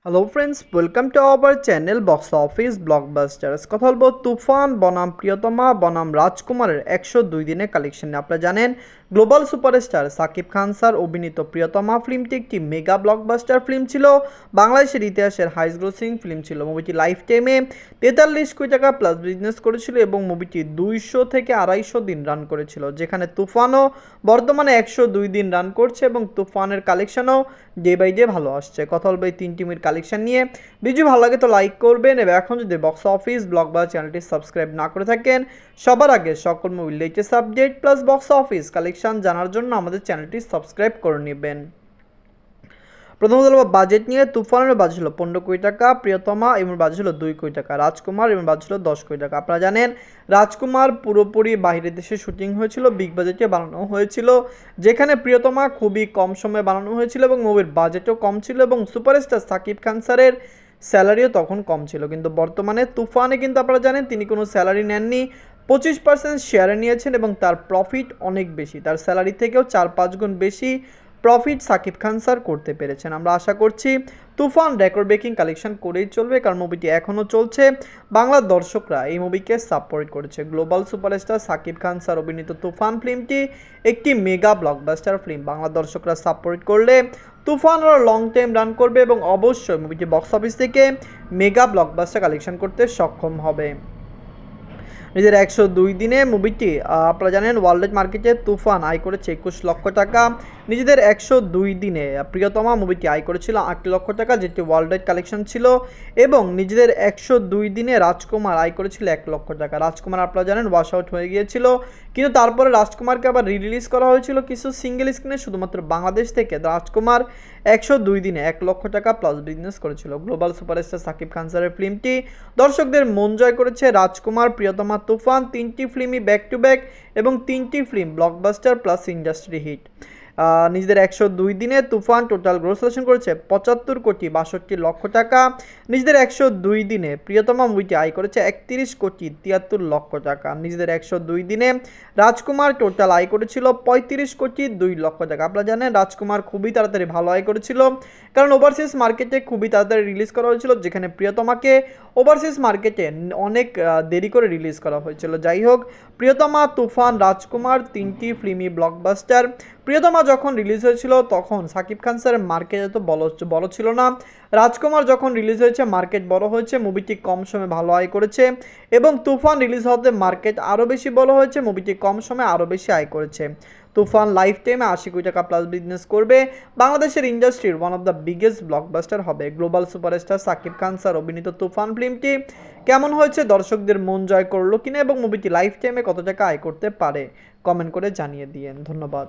Hello friends, welcome to our channel box office blockbusters. কথা বলবো তুফান বনাম প্রিয়তমা বনাম রাজকুমারের 102 দিনের কালেকশন। আপনারা জানেন global superstar Shakib Khan sir অভিনীত প্রিয়তমা ফিল্মটি একটি মেগা ব্লকবাস্টার ফিল্ম ছিল। বাংলাদেশের ইতিহাসের হাইস্ট গ্রোসিং ফিল্ম ছিল। মুভিটি লাইফ টাইমে 43 কোটি টাকা প্লাস বিজনেস করেছিল এবং মুভিটি 200 থেকে 250 দিন রান করেছিল, যেখানে তুফানও বর্তমানে 102 দিন রান করছে এবং তুফানের কালেকশনও ডে বাই ডে ভালো আসছে। কথা বলবো এই তিন টিমের কালেকশন নিয়ে। ভিডিও ভালো লাগে তো লাইক করবেন এবং এখন যদি বক্স অফিস ব্লকবাস্টার চ্যানেলটি সাবস্ক্রাইব না করে থাকেন, সবার আগে সকল movie latest update plus box office collection জানার জন্য আমাদের চ্যানেলটি সাবস্ক্রাইব করে নেবেন। প্রথমত বলবো বাজেট নিয়ে। তুফানের বাজেট ছিল 15 কোটি টাকা, প্রিয়তমা এবং বাজেট ছিল 2 কোটি টাকা, রাজকুমার এবং বাজেট ছিল 10 কোটি টাকা। আপনারা জানেন রাজকুমার পুরোপুরি বাইরের দেশে শুটিং হয়েছিল, বিগ বাজেটে বানানো হয়েছিল, যেখানে প্রিয়তমা খুবই কম সময়ে বানানো হয়েছিল এবং মুভির বাজেটও কম ছিল এবং সুপারস্টার সাকিব খান স্যারের স্যালারিও তখন কম ছিল। কিন্তু বর্তমানে তুফানে কিন্তু আপনারা জানেন তিনি কোনো স্যালারি নেননি, 25% শেয়ারে নিয়েছেন এবং তার প্রফিট অনেক বেশি, তার স্যালারি থেকেও 4-5 গুণ বেশি প্রফিট সাকিব খান স্যার করতে পেরেছেন। আমরা আশা করছি তুফান রেকর্ড ব্রেকিং কালেকশন করেই চলবে, কারণ মুভিটি এখনও চলছে। বাংলার দর্শকরা এই মুভিকে সাপোর্ট করেছে। Global superstar Shakib Khan sir অভিনীত তুফান ফিল্মটি একটি মেগা ব্লকবাস্টার ফিল্ম। বাংলার দর্শকরা সাপোর্ট করলে তুফান আরও লং টাইম রান করবে এবং অবশ্যই মুভিটি বক্স অফিস থেকে মেগা ব্লকবাস্টার কালেকশন করতে সক্ষম হবে। নিজের 102 দিনে মুভিটি আপনারা জানেন ওয়ার্ল্ড মার্কেটে তুফান আয় করেছে 21 লক্ষ টাকা। নিজেদের 102 দিনে প্রিয়তমা মুভিটি আয় করেছিল 8 লক্ষ টাকা, যেটি ওয়ার্ল্ড কালেকশন ছিল। এবং নিজেদের 102 দিনে রাজকুমার আয় করেছিল 1 লক্ষ টাকা। রাজকুমার আপনারা জানেন ওয়াশ আউট হয়ে গিয়েছিল, কিন্তু তারপরে রাজকুমারকে আবার রিলিজ করা হয়েছিল কিছু সিঙ্গেল স্ক্রিনে শুধুমাত্র বাংলাদেশ থেকে। রাজকুমার 102 দিনে 1 লক্ষ টাকা প্লাস বিজনেস করেছিল। গ্লোবাল সুপারস্টার সাকিব খান স্যারের ফিল্মটি দর্শকদের মন জয় করেছে। রাজকুমার, প্রিয়তমা, তুফান তিনটি ফিল্মই ব্যাক টু ব্যাক এবং তিনটি film blockbuster plus industry hit. নিজেদের 102 দিনে তুফান টোটাল গ্রোস কালেকশন করেছে 75 কোটি 62 লক্ষ টাকা। নিজেদের 102 দিনে প্রিয়তমা মুভিটি আয় করেছে 31 কোটি 73 লক্ষ টাকা। নিজেদের 102 দিনে রাজকুমার টোটাল আয় করেছিল 35 কোটি 2 লক্ষ টাকা। আপনারা জানেন রাজকুমার খুবই তাড়াতাড়ি ভালো আয় করেছিল, কারণ ওভারসিজ মার্কেটে খুবই তাড়াতাড়ি রিলিজ করা হয়েছিল, যেখানে প্রিয়তমাকে ওভারসিজ মার্কেটে অনেক দেরি করে রিলিজ করা হয়েছিল। যাই হোক, প্রিয়তমা, তুফান, রাজকুমার তিনটি ফিল্মই ব্লকবাস্টার। প্রিয়তমা যখন রিলিজ হয়েছিল তখন সাকিব খান স্যারের মার্কেট এত বড় ছিল না। রাজকুমার যখন রিলিজ হয়েছে মার্কেট বড় হয়েছে, মুভিটি কম সময়ে ভালো আয় করেছে এবং তুফান রিলিজ হতে মার্কেট আরও বেশি বড় হয়েছে, মুভিটি কম সময়ে আরও বেশি আয় করেছে। তুফান লাইফ টাইমে 80 কোটি টাকা প্লাস বিজনেস করবে। বাংলাদেশের ইন্ডাস্ট্রির one of the biggest blockbuster হবে। Global superstar Shakib Khan sir অভিনীত তুফান ফিল্মটি কেমন হয়েছে, দর্শকদের মন জয় করলো কিনা এবং মুভিটি লাইফ টাইমে কত টাকা আয় করতে পারে, কমেন্ট করে জানিয়ে দিয়েন। ধন্যবাদ।